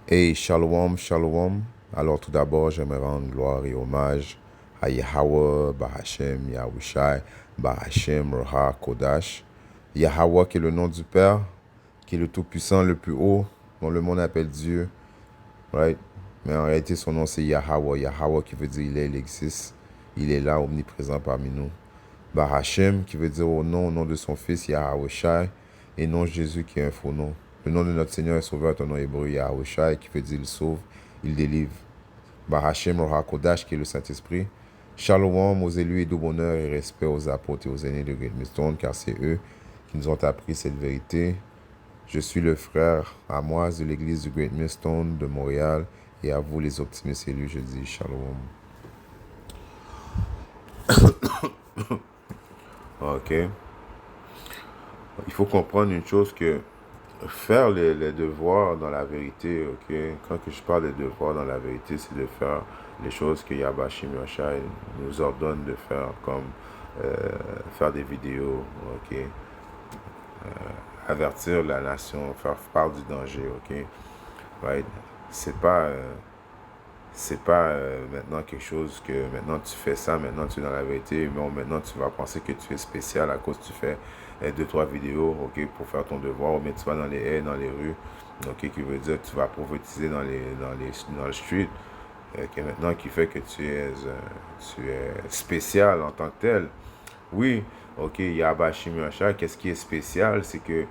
Hey, shalom, shalom. Alors tout d'abord, j'aimerais rendre gloire et hommage à Yahweh, Bahashem, Yahushai, Bahashem, Roha, Kodash. Yahweh qui est le nom du Père, qui est le Tout-Puissant, le plus haut, dont le monde appelle Dieu. Right? Mais en réalité, son nom c'est Yahweh. Yahweh qui veut dire il existe. Il est là, omniprésent parmi nous. Bahashem qui veut dire au nom de son fils Yahushai, et non Jésus qui est un faux nom. Le nom de notre Seigneur et Sauveur, ton nom hébreu Yahushai, qui veut dire il sauve, il délivre. Bahashem Roha Kodash qui est le Saint-Esprit. Shalom aux élus et doux bonheur et respect aux apôtres et aux aînés de Great Millstone, car c'est eux qui nous ont appris cette vérité. Je suis le frère Amoise de l'église du Great Millstone de Montréal, et à vous les optimistes élus, je dis shalom. Ok. Il faut comprendre une chose que faire les devoirs dans la vérité, ok, quand que je parle des devoirs dans la vérité, c'est de faire les choses que Yabashim Yashai nous ordonne de faire, comme faire des vidéos, ok, avertir la nation, faire part du danger, ok, right? C'est pas, maintenant quelque chose que maintenant tu fais ça, maintenant tu es dans la vérité, mais maintenant tu vas penser que tu es spécial à cause que tu fais deux, trois vidéos, ok, pour faire ton devoir, mais tu vas dans les haies, dans les rues, ok, qui veut dire que tu vas prophétiser dans le street, ok, maintenant qui fait que tu es spécial en tant que tel. Oui, ok, Yahba Shimashah, qu'est-ce qui est spécial, c'est que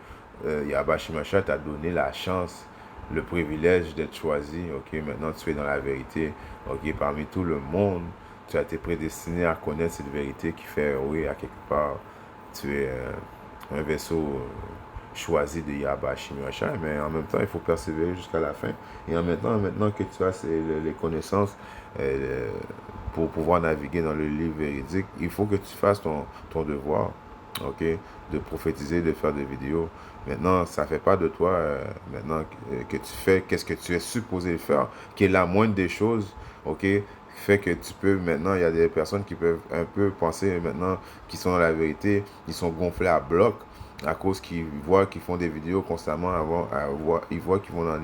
Yahba Shimashah t'a donné la chance, le privilège d'être choisi, ok, maintenant tu es dans la vérité, ok, parmi tout le monde, tu as été prédestiné à connaître cette vérité qui fait, oui, à quelque part, tu es un vaisseau choisi de Yahba Shimashah, mais en même temps, il faut persévérer jusqu'à la fin, et maintenant que tu as les connaissances, euh, pour pouvoir naviguer dans le livre véridique, il faut que tu fasses ton devoir, ok, de prophétiser, de faire des vidéos. Maintenant, ça ne fait pas de toi, maintenant que tu fais, qu'est-ce que tu es supposé faire, qui est la moindre des choses, ok, fait que tu peux, maintenant, il y a des personnes qui peuvent un peu penser, maintenant, qui sont dans la vérité, ils sont gonflés à bloc, à cause qu'ils voient qu'ils font des vidéos constamment, ils voient qu'ils vont dans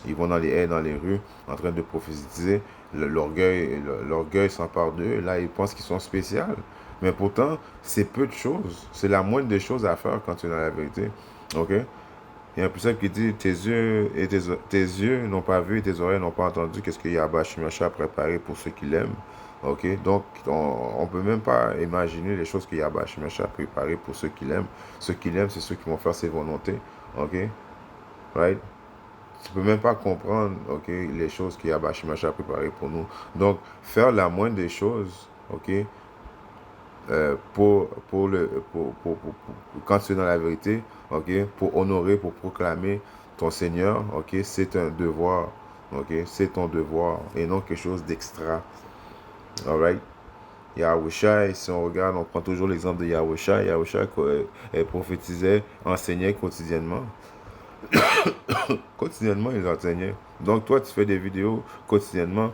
ils vont dans les haies, dans les rues, en train de prophétiser. L'orgueil s'empare d'eux. Là, ils pensent qu'ils sont spéciaux. Mais pourtant, c'est peu de choses. C'est la moindre des choses à faire quand tu es dans la vérité. OK? Il y a un puissant qui dit tes yeux n'ont pas vu et tes oreilles n'ont pas entendu qu'est-ce que Yahba Shimashah a préparé pour ceux qui l'aiment. OK? Donc, on ne peut même pas imaginer les choses que Yahba Shimashah a préparées pour ceux qui l'aiment. Ceux qui l'aiment, c'est ceux qui vont faire ses volontés. OK? Right? Tu peux même pas comprendre, ok, les choses que Yahba Shimashah a préparées pour nous. Donc, faire la moindre des choses, ok, quand tu es dans la vérité, ok, pour honorer, pour proclamer ton Seigneur, ok, c'est un devoir, ok, c'est ton devoir et non quelque chose d'extra, alright. Yahushua, si on regarde, on prend toujours l'exemple de Yahushua. Yahushua prophétisait, enseignait quotidiennement. Quotidiennement, ils enseignaient. Donc, toi, tu fais des vidéos quotidiennement.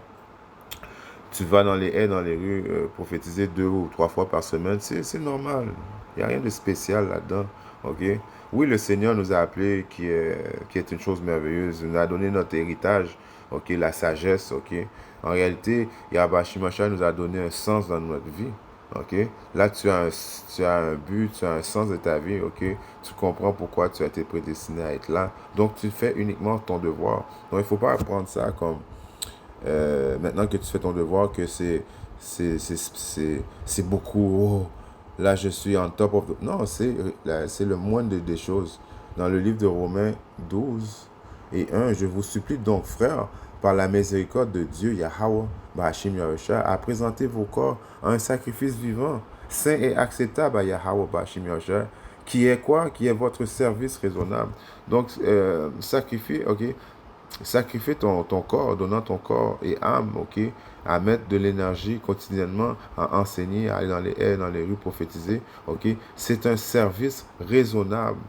Tu vas dans les haies, dans les rues, prophétiser 2 ou 3 fois par semaine. C'est normal. Il n'y a rien de spécial là-dedans. OK? Oui, le Seigneur nous a appelés, qui est une chose merveilleuse. Il nous a donné notre héritage. OK? La sagesse. OK? En réalité, Yahba Shimashah nous a donné un sens dans notre vie. OK? Là, tu as un but, tu as un sens de ta vie. OK? Tu comprends pourquoi tu as été prédestiné à être là. Donc, tu fais uniquement ton devoir. Donc, il ne faut pas prendre ça comme maintenant que tu fais ton devoir, que c'est beaucoup. Oh, là, je suis en top of Non, c'est le moindre des choses. Dans le livre de Romains 12 et 1, je vous supplie donc, frères, par la miséricorde de Dieu, Yahweh, Bahashim Yahusha, à présenter vos corps à un sacrifice vivant, saint et acceptable à Yahweh, Bahashim Yahusha, qui est quoi? Qui est votre service raisonnable. Donc, sacrifier, ok? Sacrifier ton corps, donnant ton corps et âme, ok, à mettre de l'énergie quotidiennement, à enseigner, à aller dans les haies, dans les rues, prophétiser, ok, c'est un service raisonnable.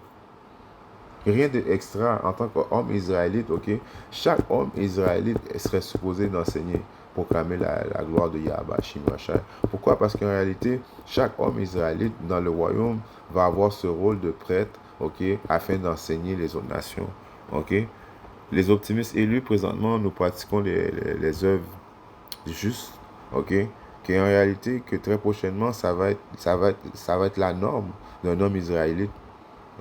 Rien d'extra en tant qu'homme israélite, ok. Chaque homme israélite serait supposé d'enseigner, proclamer la gloire de Yahweh Shimashai. Pourquoi? Parce qu'en réalité, chaque homme israélite dans le royaume va avoir ce rôle de prêtre, ok, afin d'enseigner les autres nations, ok. Les optimistes élus, présentement, nous pratiquons les œuvres justes, ok? Qui en réalité, que très prochainement, ça va être la norme d'un homme israélite,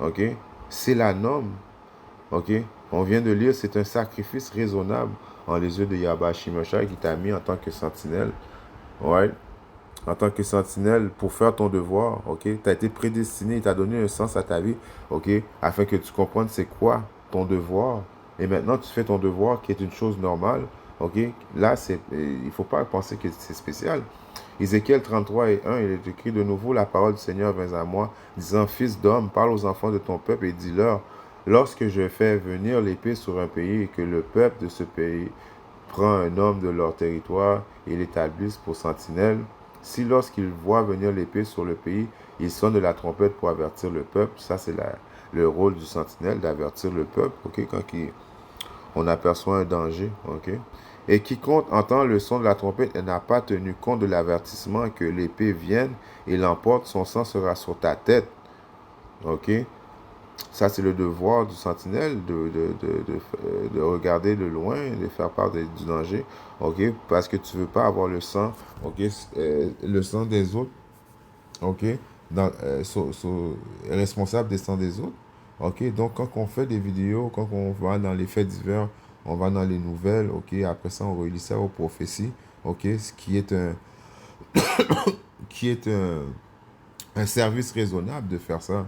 ok? C'est la norme, ok? On vient de lire, c'est un sacrifice raisonnable en les yeux de Yahweh Shimashai qui t'a mis en tant que sentinelle, ouais? En tant que sentinelle pour faire ton devoir, ok? Tu as été prédestiné, il t'a donné un sens à ta vie, ok? Afin que tu comprennes c'est quoi ton devoir. Et maintenant, tu fais ton devoir qui est une chose normale, ok? Là, il ne faut pas penser que c'est spécial. Ézéchiel 33 et 1, il est écrit de nouveau, la parole du Seigneur vint à moi, disant, Fils d'homme, parle aux enfants de ton peuple et dis-leur, lorsque je fais venir l'épée sur un pays et que le peuple de ce pays prend un homme de leur territoire et l'établisse pour sentinelle, si lorsqu'ils voient venir l'épée sur le pays, ils sonnent de la trompette pour avertir le peuple, ça c'est le rôle du sentinelle, d'avertir le peuple, ok, quand on aperçoit un danger, ok. Et quiconque entend le son de la trompette et n'a pas tenu compte de l'avertissement que l'épée vienne et l'emporte, son sang sera sur ta tête, ok. Ça, c'est le devoir du sentinelle de regarder de loin, de faire part du danger, ok? Parce que tu ne veux pas avoir le sang, ok? Le sang des autres, ok? Responsable des sangs des autres, ok? Donc, quand on fait des vidéos, quand on va dans les faits divers, on va dans les nouvelles, ok? Après ça, on relie ça aux prophéties, ok? Ce qui est un service raisonnable de faire ça.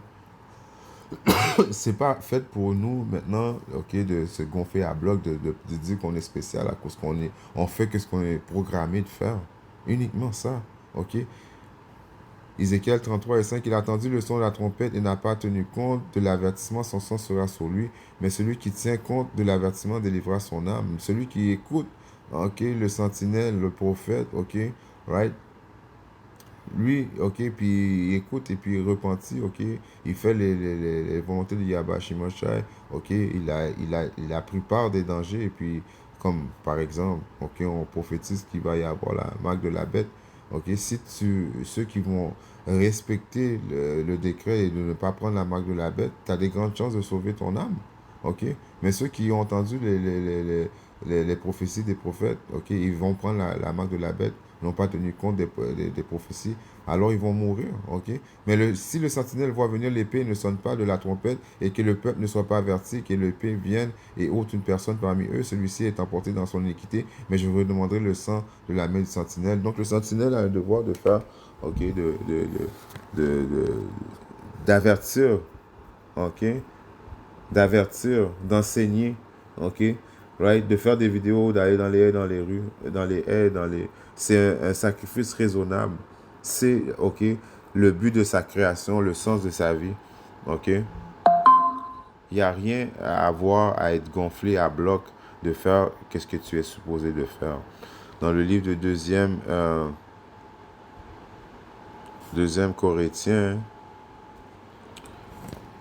C'est pas fait pour nous maintenant, ok, de se gonfler à bloc, de dire qu'on est spécial à cause on fait que ce qu'on est programmé de faire. Uniquement ça, ok. Ézéchiel 33 et 5, il a entendu le son de la trompette et n'a pas tenu compte de l'avertissement, son sang sera sur lui. Mais celui qui tient compte de l'avertissement délivra son âme. Celui qui écoute, ok, le sentinelle, le prophète, ok, right, lui, ok, puis il écoute et puis il repentit, ok, il fait les volontés de Yahweh Shimoshai, ok, il a pris part des dangers, et puis, comme par exemple, ok, on prophétise qu'il va y avoir la marque de la bête, ok, ceux qui vont respecter le décret et de ne pas prendre la marque de la bête, tu as des grandes chances de sauver ton âme, ok, mais ceux qui ont entendu les prophéties des prophètes, ok, ils vont prendre la marque de la bête, n'ont pas tenu compte des prophéties, alors ils vont mourir, ok? Mais si le sentinelle voit venir l'épée, ne sonne pas de la trompette, et que le peuple ne soit pas averti, que l'épée vienne et ôte une personne parmi eux, celui-ci est emporté dans son iniquité, mais je redemanderai le sang de la main du sentinelle. Donc le sentinelle a un devoir de faire, ok, d'avertir, ok? D'avertir, d'enseigner, ok? Right? De faire des vidéos, d'aller dans les haies, dans les rues, dans les haies, C'est un sacrifice raisonnable. C'est, ok, le but de sa création, le sens de sa vie, ok? Il n'y a rien à avoir à être gonflé à bloc de faire qu'est-ce que tu es supposé de faire. Dans le livre de deuxième Corinthiens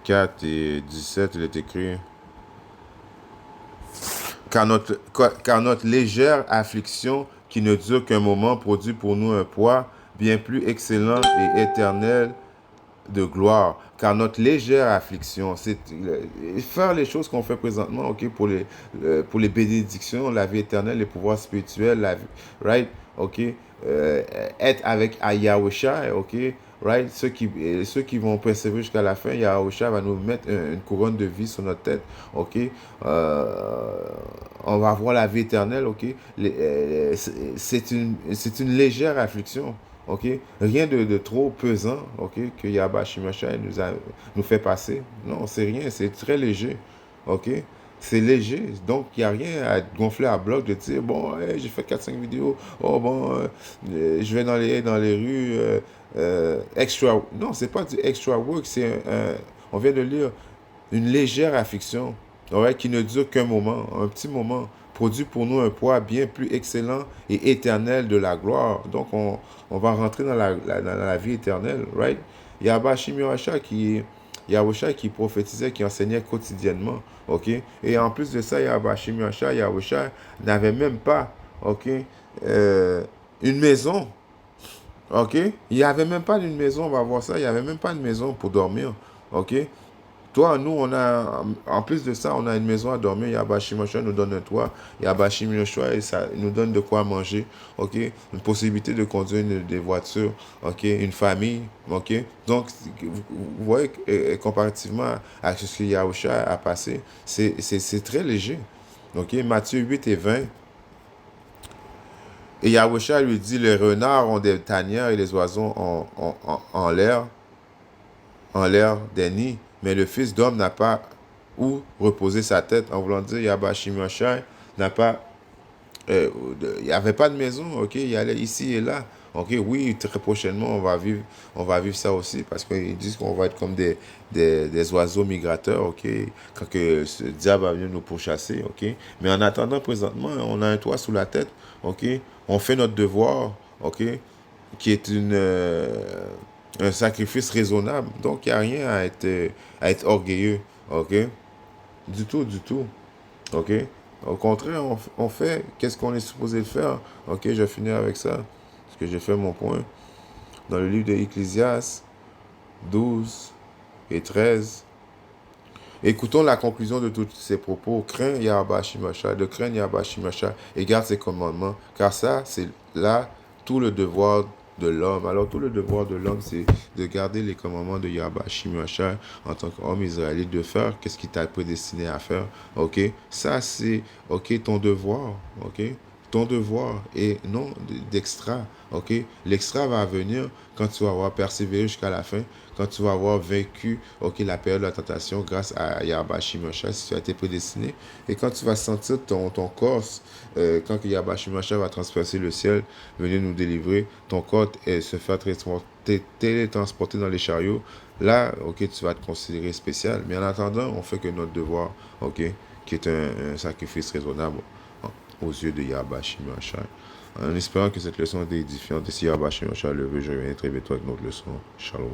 4 et 17, il est écrit car notre légère affliction qui ne dure qu'un moment produit pour nous un poids bien plus excellent et éternel de gloire. Car notre légère affliction, c'est faire les choses qu'on fait présentement, ok, pour les bénédictions, la vie éternelle, les pouvoirs spirituels, la vie, right, ok, être avec Yahweh, ok, right, ceux qui vont persévérer jusqu'à la fin, Yahweh va nous mettre une couronne de vie sur notre tête, ok, on va avoir la vie éternelle, ok, c'est une légère affliction. Ok, rien de trop pesant, ok, que Yahweh Shimashai nous fait passer. Non, c'est rien, c'est très léger, ok. C'est léger, donc il n'y a rien à gonfler à bloc de dire, bon, hey, j'ai fait 4-5 vidéos, oh bon, je vais dans les rues, extra. Non, c'est pas du extra work, on vient de lire, une légère affliction, ouais, qui ne dure qu'un moment, un petit moment, produit pour nous un poids bien plus excellent et éternel de la gloire. Donc, on va rentrer dans la vie éternelle, right? Il y a Bashim Yahusha qui prophétisait, qui enseignait quotidiennement, ok? Et en plus de ça, il y a Bashim Yahusha n'avait même pas, ok, une maison, ok? Il n'y avait même pas d'une maison, on va voir ça, il n'y avait même pas une maison pour dormir, ok? Toi, nous, on a, en plus de ça, on a une maison à dormir. Yabashi Mosha nous donne un toit. Yabashi Mosha, et ça nous donne de quoi manger. OK? Une possibilité de conduire des voitures. OK? Une famille. OK? Donc, vous voyez, comparativement à ce que Yahusha a passé, c'est très léger. OK? Matthieu 8 et 20. Et Yahusha lui dit, les renards ont des tanières et les oiseaux en l'air des nids, mais le Fils d'homme n'a pas où reposer sa tête, en voulant dire Yabashi Mashai n'a pas, il n'y avait pas de maison, ok, il y allait ici et là. Ok, oui, très prochainement, on va vivre ça aussi, parce qu'ils disent qu'on va être comme des oiseaux migrateurs, ok, quand que ce diable va venir nous pourchasser, ok. Mais en attendant, présentement, on a un toit sous la tête, ok, on fait notre devoir, ok, qui est un sacrifice raisonnable. Donc, il n'y a rien à être orgueilleux. OK? Du tout, du tout. OK? Au contraire, on fait qu'est-ce qu'on est supposé faire. OK? Je vais finir avec ça. Parce que j'ai fait mon point. Dans le livre de Ecclésiaste 12 et 13. Écoutons la conclusion de tous ces propos. Crains Yahweh Shimasha, de craindre Yahweh Shimasha et garde ses commandements, car ça, c'est là tout le devoir de l'homme. Alors, tout le devoir de l'homme, c'est de garder les commandements de Yahweh Shimasha en tant qu'homme israélite, de faire qu'est-ce qu'il t'a prédestiné à faire. OK? Ça, c'est, OK, ton devoir. OK? Ton devoir et non d'extra. OK? L'extra va venir quand tu vas avoir persévéré jusqu'à la fin, quand tu vas avoir vaincu, OK, la période de la tentation grâce à Yahweh Shimosha, si tu as été prédestiné, et quand tu vas sentir ton corps, quand Yahweh Shimosha va transpercer le ciel, venir nous délivrer, ton corps se faire télétransporter dans les chariots, là, OK, tu vas te considérer spécial. Mais en attendant, on fait que notre devoir, OK, qui est un sacrifice raisonnable aux yeux de Yahweh Shimosha. En espérant que cette leçon est édifiante, et si Yahweh Shimosha le veut, je reviens très bientôt avec notre leçon. Shalom.